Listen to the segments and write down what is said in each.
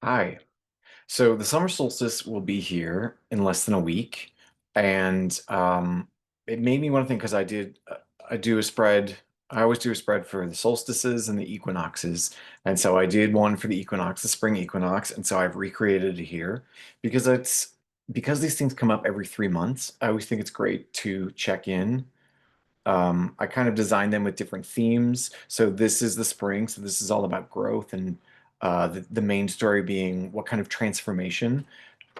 Hi. So the summer solstice will be here in less than a week, and it made me want to think because I do a spread. I always do a spread for the solstices and the equinoxes, and so I did one for the equinox, the spring equinox, and so I've recreated it here because these things come up every 3 months. I always think it's great to check in. I kind of designed them with different themes. So this is the spring. So this is all about growth and the main story being what kind of transformation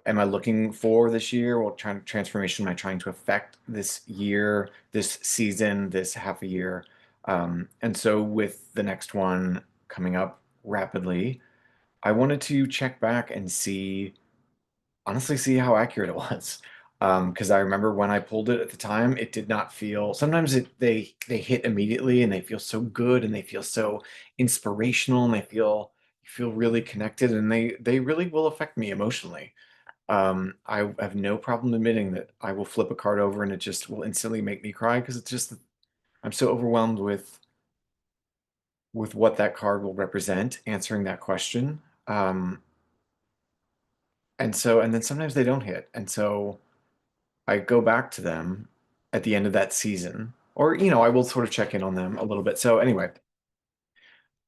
am I looking for this year? What kind of transformation am I trying to affect this year, this season, this half a year? And so with the next one coming up rapidly, I wanted to check back and honestly see how accurate it was. Because I remember when I pulled it at the time, it did not feel. Sometimes they hit immediately and they feel so good and they feel so inspirational and you feel really connected and they really will affect me emotionally. I have no problem admitting that I will flip a card over and it just will instantly make me cry because it's just I'm so overwhelmed with what that card will represent, answering that question. And then sometimes they don't hit, and so I go back to them at the end of that season, or I will sort of check in on them a little bit. So anyway,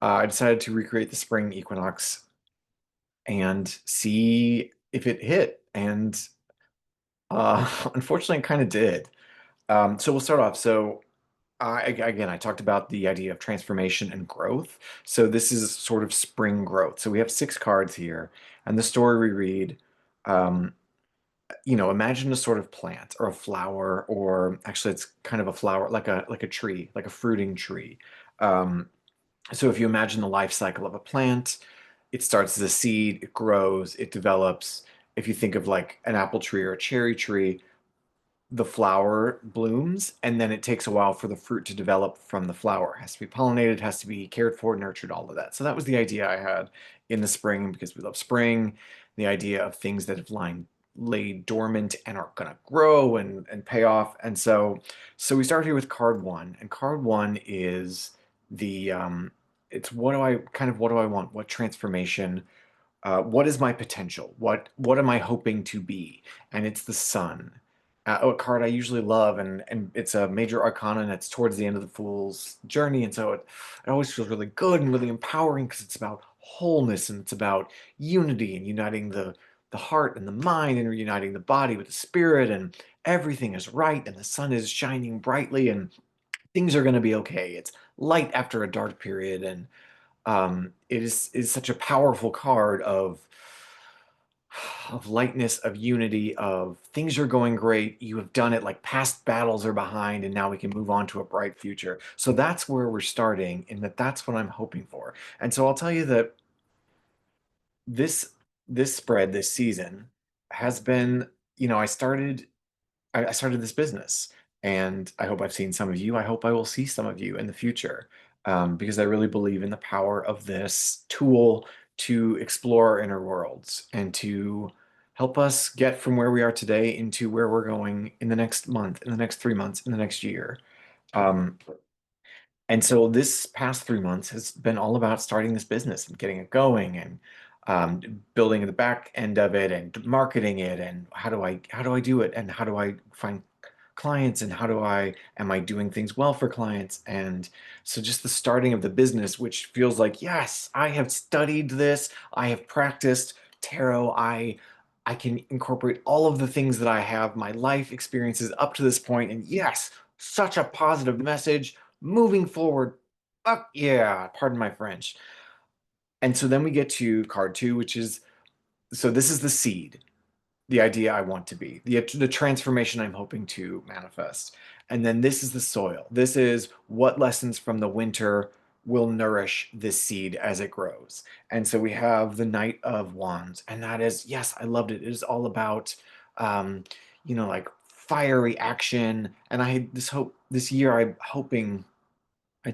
I decided to recreate the spring equinox and see if it hit, and unfortunately, it kind of did. So we'll start off. So again, I talked about the idea of transformation and growth. So this is sort of spring growth. So we have 6 cards here, and the story we read. Um, Imagine a sort of plant or a flower, or actually it's kind of a flower, like a tree, like a fruiting tree. Um, so if you imagine the life cycle of a plant, it starts as a seed, it grows, it develops. If you think of like an apple tree or a cherry tree, the flower blooms and then it takes a while for the fruit to develop from the flower. It has to be pollinated, has to be cared for, nurtured, all of that. So that was the idea I had in the spring because we love spring, the idea of things that have laid dormant and are going to grow and pay off. And so we start here with card one, and card one is the it's what do I want? What transformation? What is my potential? What am I hoping to be? And it's the sun. A card I usually love, and it's a major arcana, and it's towards the end of the Fool's journey, and so it always feels really good and really empowering because it's about wholeness and it's about unity and uniting the heart and the mind and reuniting the body with the spirit, and everything is right, and the sun is shining brightly, and things are going to be okay. It's light after a dark period, and it is such a powerful card of lightness, of unity, of things are going great. You have done it, like past battles are behind, and now we can move on to a bright future. So that's where we're starting, and that's what I'm hoping for. And so I'll tell you that this this spread this season has been, I started this business, and I hope I've seen some of you. I hope I will see some of you in the future, because I really believe in the power of this tool to explore our inner worlds and to help us get from where we are today into where we're going in the next month, in the next 3 months, in the next year. Um, and so this past 3 months has been all about starting this business and getting it going and building the back end of it and marketing it and how do I do it and how do I find clients and how do I am I doing things well for clients, and so just the starting of the business, which feels like, yes, I have studied this, I have practiced tarot, I can incorporate all of the things that I have, my life experiences up to this point, and yes, such a positive message moving forward. Fuck yeah, pardon my French. And so then we get to card two, which is so this is the seed, the idea I want to be, the transformation I'm hoping to manifest. And then this is the soil. This is what lessons from the winter will nourish this seed as it grows. And so we have the Knight of Wands, and that is, yes, I loved it. It is all about, um, like fiery action. And I had this year, I've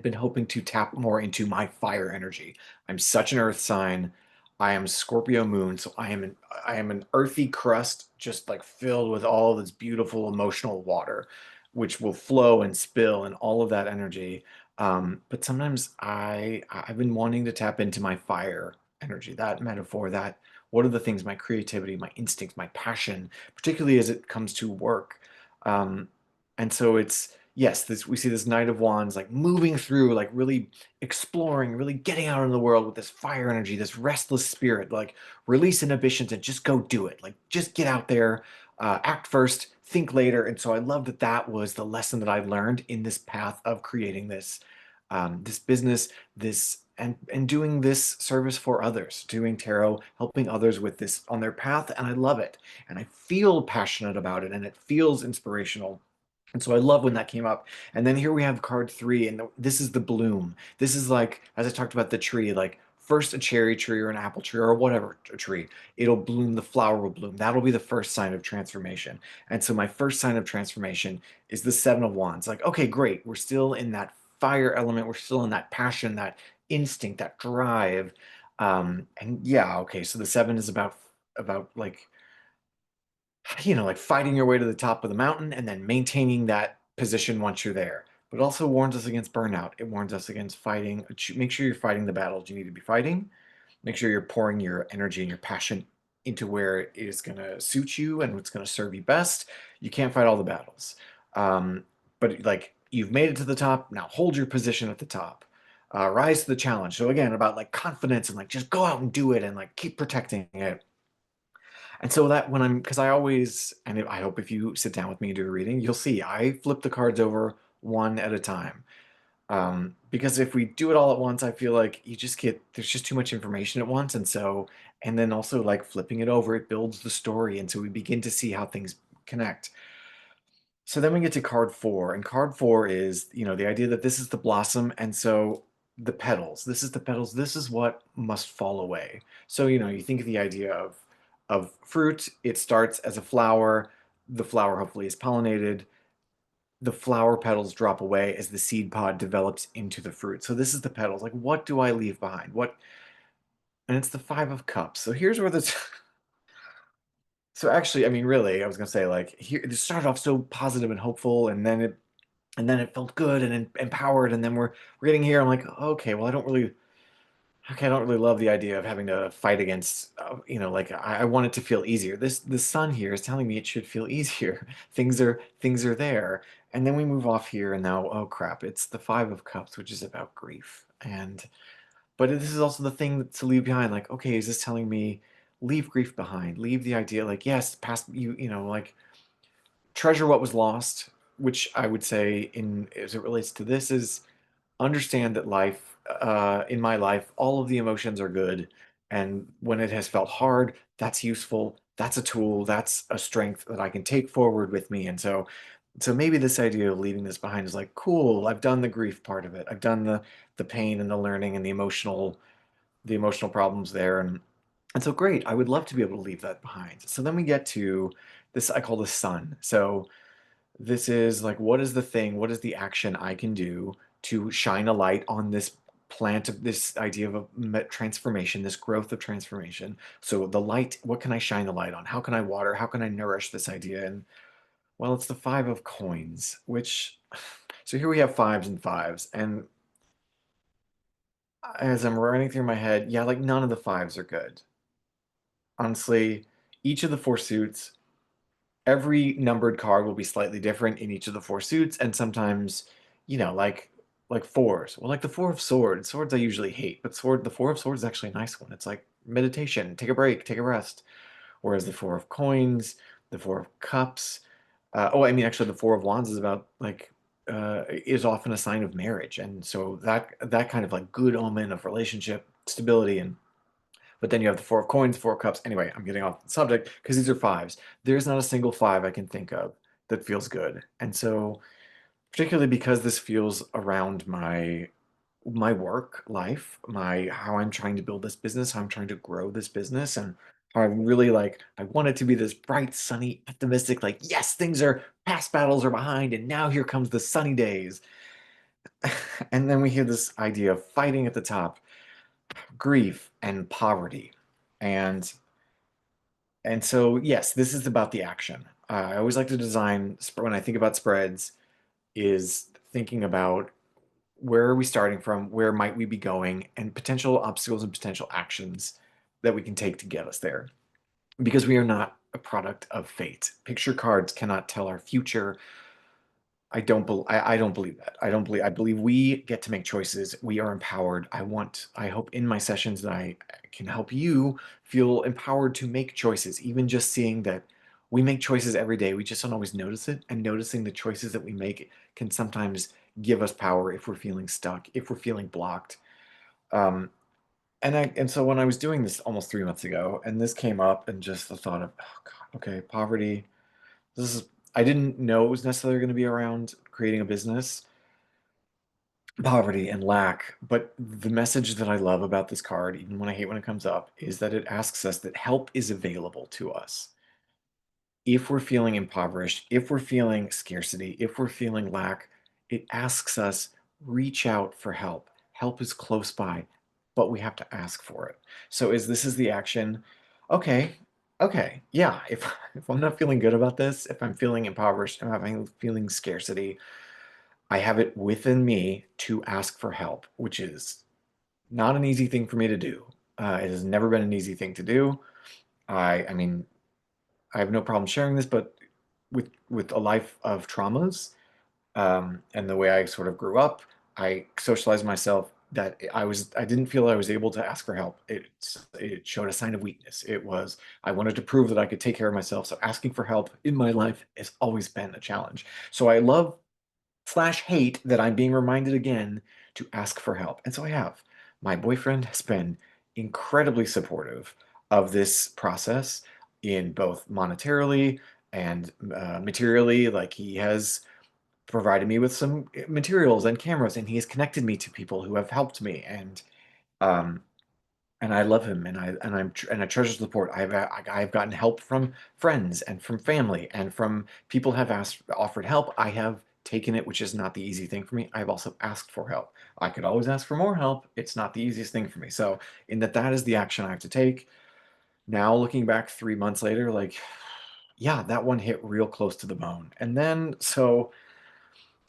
been hoping to tap more into my fire energy. I'm such an earth sign. I am Scorpio moon, so I am an earthy crust, just like filled with all this beautiful emotional water, which will flow and spill and all of that energy. But sometimes I've been wanting to tap into my fire energy, that metaphor, that what are the things, my creativity, my instincts, my passion, particularly as it comes to work. Um, and so it's, yes, this we see this Knight of Wands like moving through, like really exploring, really getting out in the world with this fire energy, this restless spirit, like release inhibitions and just go do it. Like just get out there, act first, think later. And so I love that that was the lesson that I learned in this path of creating this business, this and doing this service for others, doing tarot, helping others with this on their path, and I love it, and I feel passionate about it, and it feels inspirational. And so I love when that came up. And then here we have card three, and this is the bloom. This is like, as I talked about the tree, like first a cherry tree or an apple tree or whatever a tree, it'll bloom, the flower will bloom. That'll be the first sign of transformation. And so my first sign of transformation is the Seven of Wands. Like, okay, great. We're still in that fire element. We're still in that passion, that instinct, that drive. And yeah, okay. So the seven is about like like fighting your way to the top of the mountain and then maintaining that position once you're there. But it also warns us against burnout. It warns us against fighting. Make sure you're fighting the battles you need to be fighting. Make sure you're pouring your energy and your passion into where it is going to suit you and what's going to serve you best. You can't fight all the battles. But like you've made it to the top, now hold your position at the top. Rise to the challenge. So again, about like confidence and like just go out and do it and like keep protecting it. And so that when I'm, because I always, and I hope if you sit down with me and do a reading, you'll see I flip the cards over one at a time. Because if we do it all at once, I feel like you just get, there's just too much information at once. And so, and then also like flipping it over, it builds the story. And so we begin to see how things connect. So then we get to card four, and card four is, the idea that this is the blossom, and so the petals. This is the petals. This is what must fall away. So, you think of the idea of fruit. It starts as a flower. The flower hopefully is pollinated. The flower petals drop away as the seed pod develops into the fruit. So this is the petals. Like, what do I leave behind? What? And it's the Five of Cups. So here's where the so actually, I mean, really, I was gonna say like here it started off so positive and hopeful, and then it felt good and empowered, and then we're getting here. I'm like, okay, well, I don't really love the idea of having to fight against, like I want it to feel easier. The sun here is telling me it should feel easier. Things are there, and then we move off here, and now, oh crap, it's the Five of Cups, which is about grief, and but this is also the thing to leave behind. Like, okay, is this telling me leave grief behind? Leave the idea, like, yes, past like treasure what was lost, which I would say in as it relates to this is understand that life, in my life, all of the emotions are good. And when it has felt hard, that's useful. That's a tool. That's a strength that I can take forward with me. And so maybe this idea of leaving this behind is like, cool, I've done the grief part of it. I've done the pain and the learning and the emotional problems there. And so great, I would love to be able to leave that behind. So then we get to this I call the sun. So this is like, what is the thing, what is the action I can do to shine a light on this plant of this idea of a transformation, this growth of transformation? So the light, what can I shine the light on? How can I water? How can I nourish this idea? And well, it's the Five of Coins, which, so here we have fives and fives. And as I'm running through my head, yeah, like none of the fives are good. Honestly, each of the four suits, every numbered card will be slightly different in each of the four suits, and sometimes, like fours. Well, like the Four of Swords. Swords I usually hate, but the Four of Swords is actually a nice one. It's like meditation, take a break, take a rest. Whereas the Four of Coins, the Four of Cups, oh, I mean, actually, the Four of Wands is about like is often a sign of marriage, and so that kind of like good omen of relationship stability. And but then you have the Four of Coins, Four of Cups. Anyway, I'm getting off the subject because these are fives. There's not a single five I can think of that feels good. And so, particularly because this feels around my work life, my how I'm trying to build this business, how I'm trying to grow this business, and how I'm really like I want it to be this bright, sunny, optimistic, like, yes, things are past battles are behind, and now here comes the sunny days. And then we hear this idea of fighting at the top, grief and poverty. And so, yes, this is about the action. I always like to design when I think about spreads, is thinking about where are we starting from? Where might we be going? And potential obstacles and potential actions that we can take to get us there. Because we are not a product of fate. Picture cards cannot tell our future. I don't believe that. I believe we get to make choices. We are empowered. I hope in my sessions that I can help you feel empowered to make choices, even just seeing that we make choices every day. We just don't always notice it. And noticing the choices that we make can sometimes give us power if we're feeling stuck, if we're feeling blocked. Um, and so when I was doing this almost 3 months ago, and this came up, and just the thought of, oh God, okay, poverty. This is I didn't know it was necessarily going to be around creating a business, poverty and lack, but the message that I love about this card, even when I hate when it comes up, is that it asks us that help is available to us. If we're feeling impoverished, if we're feeling scarcity, if we're feeling lack, it asks us reach out for help. Help is close by, but we have to ask for it. So is this is the action? Okay, okay, yeah. If I'm not feeling good about this, if I'm feeling impoverished, if I'm feeling scarcity, I have it within me to ask for help, which is not an easy thing for me to do. It has never been an easy thing to do. I mean, I have no problem sharing this, but with a life of traumas, and the way I sort of grew up, I socialized myself that I didn't feel I was able to ask for help. It showed a sign of weakness. It was I wanted to prove that I could take care of myself. So asking for help in my life has always been a challenge. So I love slash hate that I'm being reminded again to ask for help. And so I have. My boyfriend has been incredibly supportive of this process in both monetarily and materially. Like he has provided me with some materials and cameras, and he has connected me to people who have helped me. Um, and I love him, and I treasure support. I've gotten help from friends and from family and from people have offered help. I have taken it, which is not the easy thing for me. I've also asked for help. I could always ask for more help. It's not the easiest thing for me. So, in that is the action I have to take. Now, looking back 3 months later, like, yeah, that one hit real close to the bone. And then, so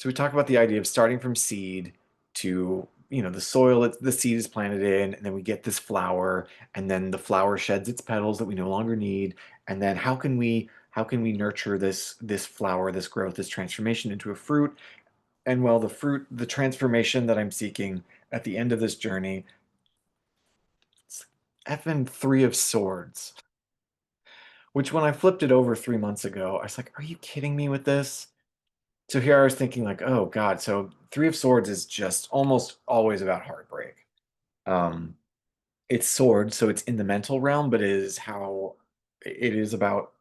we talk about the idea of starting from seed to, the soil that the seed is planted in, and then we get this flower, and then the flower sheds its petals that we no longer need. And then how can we nurture this flower, this growth, this transformation into a fruit? And well, the transformation that I'm seeking at the end of this journey, it's effing Three of Swords. Which when I flipped it over 3 months ago, I was like, are you kidding me with this? So here I was thinking like, oh God, so Three of Swords is just almost always about heartbreak. Um, it's swords, so it's in the mental realm, but it is about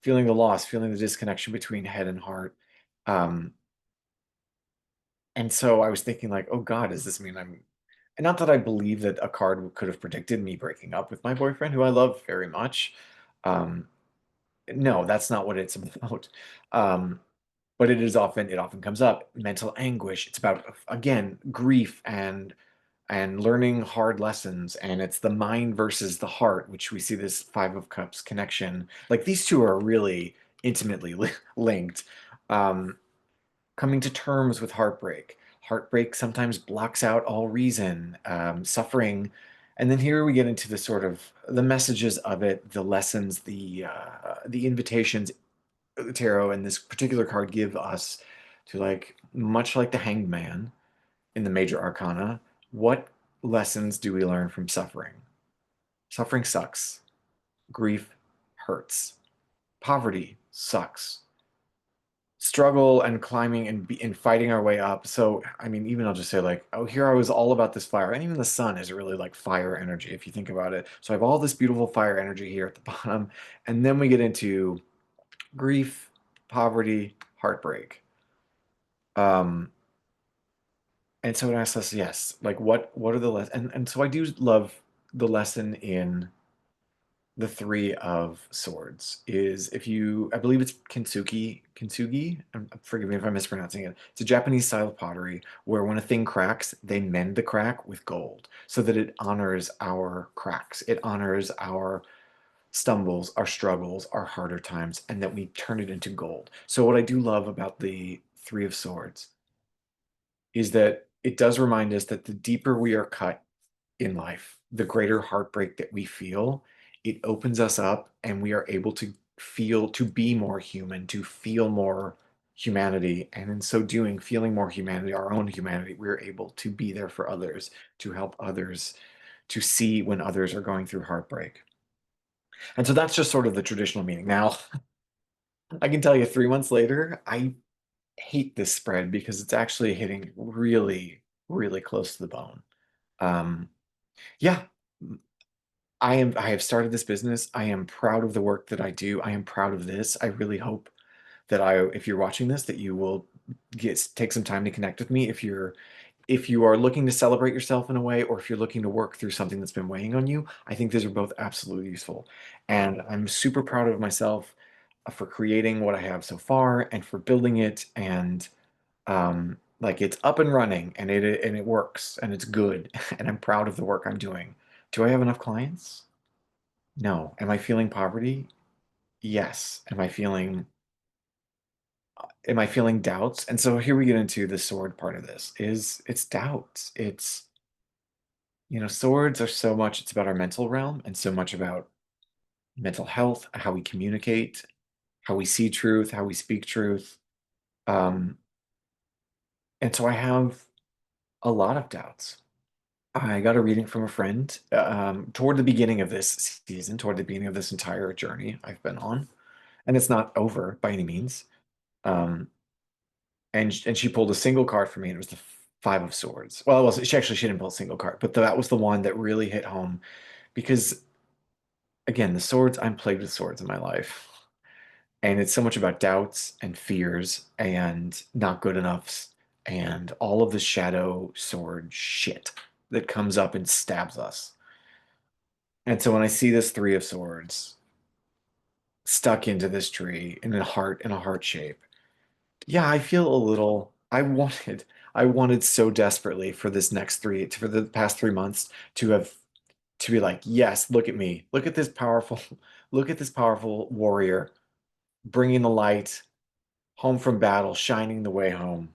feeling the loss, feeling the disconnection between head and heart. Um, and so I was thinking like, oh God, does this mean and not that I believe that a card could have predicted me breaking up with my boyfriend, who I love very much. Um, no, that's not what it's about. Um, but it often comes up mental anguish. It's about again grief and learning hard lessons, and it's the mind versus the heart, which we see this Five of Cups connection. Like these two are really intimately linked. um Coming to terms with heartbreak sometimes blocks out all reason, suffering. And then here we get into the sort of the messages of it, the lessons, the invitations the tarot and this particular card give us to, like, much like the Hanged Man in the major arcana, what lessons do we learn from suffering? Suffering sucks. Grief hurts. Poverty sucks. Struggle and climbing and fighting our way up. So, I mean, even I'll just say, like, oh, here I was all about this fire. And even the sun is really like fire energy, if you think about it. So I have all this beautiful fire energy here at the bottom. And then we get into grief, poverty, heartbreak. Um, and so it asks us, yes, like what are the lessons? And so I do love the lesson in the Three of Swords is if you, I believe it's kintsugi. Forgive me if I'm mispronouncing it. It's a Japanese style of pottery where when a thing cracks, they mend the crack with gold so that it honors our cracks. It honors our stumbles, our struggles, our harder times, and that we turn it into gold. So what I do love about the Three of Swords is that it does remind us that the deeper we are cut in life, the greater heartbreak that we feel, it opens us up and we are able to feel, to be more human, to feel more humanity. And in so doing, feeling more humanity, our own humanity, we're able to be there for others, to help others, to see when others are going through heartbreak. And so that's just sort of the traditional meaning. Now, I can tell you 3 months later, I hate this spread because it's actually hitting really, really close to the bone. Um, yeah, I have started this business. I am proud of the work that I do. I am proud of this. I really hope that if you're watching this, that you will take some time to connect with me if you are looking to celebrate yourself in a way, or if you're looking to work through something that's been weighing on you. I think these are both absolutely useful. And I'm super proud of myself for creating what I have so far and for building it. And like it's up and running and it works and it's good. And I'm proud of the work I'm doing. Do I have enough clients? No. Am I feeling poverty? Yes. Am I feeling doubts? And so here we get into the sword part of this is it's doubts. Swords are so much, it's about our mental realm and so much about mental health, how we communicate, how we see truth, how we speak truth. Um, and so I have a lot of doubts. I got a reading from a friend toward the beginning of this season, toward the beginning of this entire journey I've been on. And it's not over by any means. Um, and she pulled a single card for me, and it was the Five of Swords. Well, it wasn't. She didn't pull a single card, but that was the one that really hit home because, again, the swords. I'm plagued with swords in my life, and it's so much about doubts and fears and not good enoughs and all of the shadow sword shit that comes up and stabs us. And so when I see this Three of Swords stuck into this tree in a heart shape, yeah, I feel a little. I wanted so desperately for for the past 3 months to be like, yes, look at me, look at this powerful, look at this powerful warrior bringing the light home from battle, shining the way home.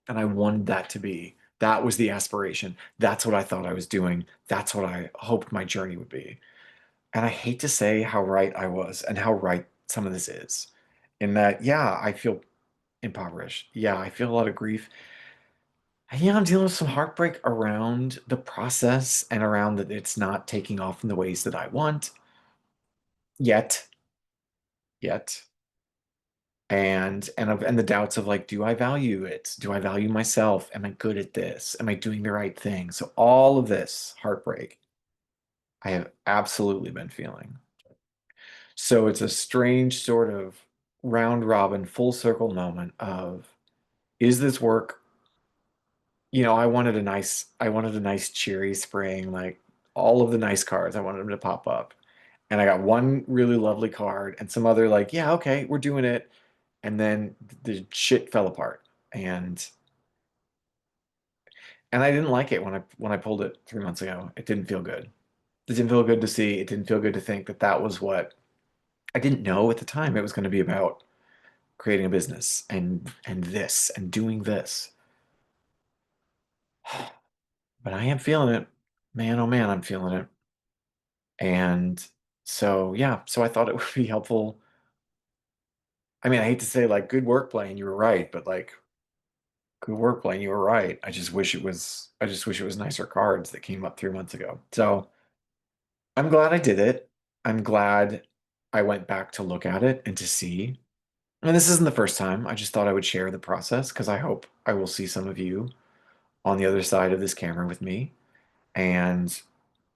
And I wanted that was the aspiration. That's what I thought I was doing. That's what I hoped my journey would be. And I hate to say how right I was and how right some of this is. In that, yeah, I feel impoverished. Yeah, I feel a lot of grief. And yeah, I'm dealing with some heartbreak around the process and around that it's not taking off in the ways that I want yet, yet. And the doubts of like, do I value it? Do I value myself? Am I good at this? Am I doing the right thing? So all of this heartbreak, I have absolutely been feeling. So it's a strange sort of round robin, full circle moment of, is this work? I wanted a nice cheery spring, like all of the nice cards, I wanted them to pop up. And I got one really lovely card and some other like, yeah, okay, we're doing it. And then the shit fell apart. And I didn't like it when I pulled it 3 months ago. It didn't feel good. It didn't feel good to see. It didn't feel good to think that that was what I didn't know at the time it was going to be about creating a business and this and doing this. But I am feeling it. Man, oh man, I'm feeling it. And so, yeah, so I thought it would be helpful. I mean, I hate to say like good work, Blaine, you were right, but like good work, Blaine, you were right. I just wish it was nicer cards that came up 3 months ago. So I'm glad I did it. I'm glad I went back to look at it and to see. And this isn't the first time. I just thought I would share the process because I hope I will see some of you on the other side of this camera with me. And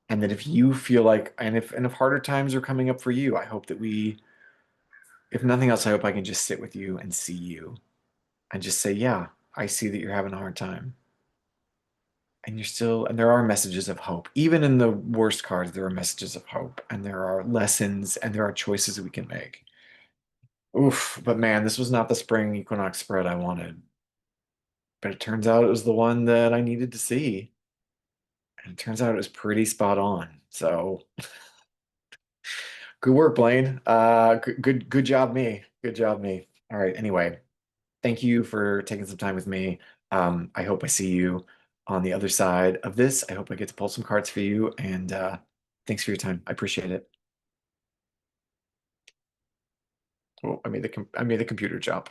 and that if you feel like and if harder times are coming up for you, I hope that if nothing else, I hope I can just sit with you and see you and just say, yeah, I see that you're having a hard time. And there are messages of hope. Even in the worst cards, there are messages of hope and there are lessons and there are choices we can make. Oof, but man, this was not the spring equinox spread I wanted. But it turns out it was the one that I needed to see. And it turns out it was pretty spot on. So good work, Blaine. Good job, me. Good job, me. All right. Anyway, thank you for taking some time with me. I hope I see you. on the other side of this. I hope I get to pull some cards for you, and thanks for your time. I appreciate it. Oh, I made the computer jump.